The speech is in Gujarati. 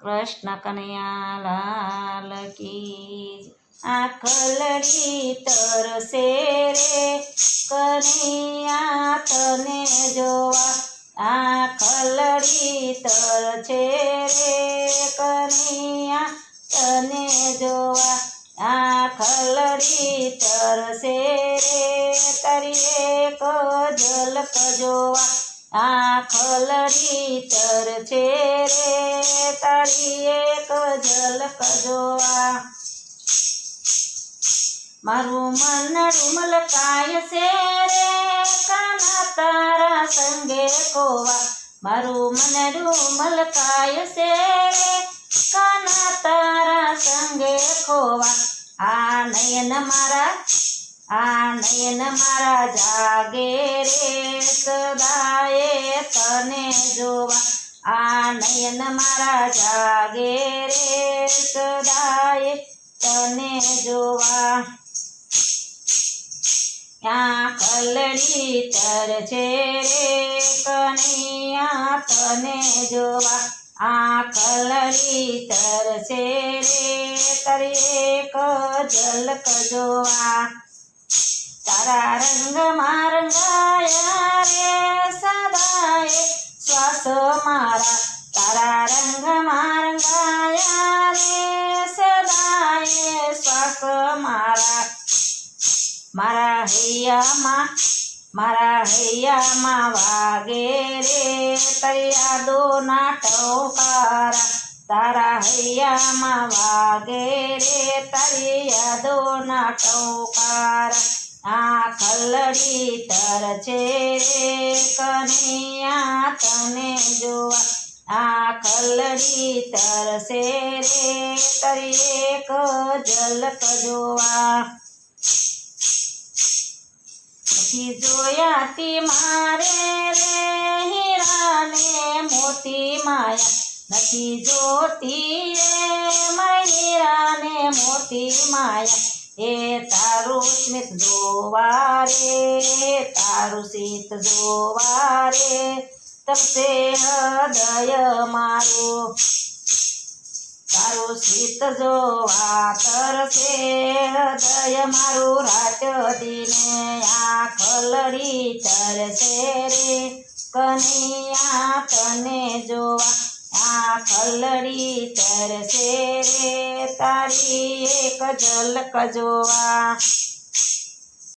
કૃષ્ણ કનૈયા લાલ કી આખલડી તરસે રે કનૈયા તને જોવા આખલડી તરસે રે કનૈયા તને જોવા આખલડી તરસે રે તારી એક ઝલક જોવા આખલડી તરસે રે તારી એક ઝલક જોવા મારું મનડું મલકાય છે રે કાના તારા સંગે કોવા મારું મનડું મલકાય છે રે કાના તારા સંગે ખોવા આ નયન મારા જાગે રે સદાએ તને જોવા આ નયન મારા જાગે રે સદાએ તને જોવા આખલડી તરસે રે કનૈયા તને જોવા આખલડી તરસે રે તારી એક ઝલક જોવા તારા રંગમાં રંગાયા રે સદાએ શ્વાસ મારા તારા રંગમાં રંગાયા રે સદાએ શ્વાસ મારા મારા હૈયામાં વાગે રે તારી યાદોના ટોકારા તારા હૈયામાં વાગે રે તારી યાદોના ટોકારા આખલડી તરસે રે કનૈયા તને જોવા આખલડી તરસે રે તારી એક ઝલક જોવા નથી જોયા તી મારે રે હીરાને મોતી માયા નથી જોતી રે મારી હીરાને મોતી માયા એ તારું સ્મિત જોવા રે તારું શીત જોવા રે તપસે હૃદય મારું તારું શીત જોવા તરસે હૃદય મારું રાત દીને આખલડી તરસે રે કનૈયા તને જોવા આખલડી તરસે રે તારી એક ઝલક જોવા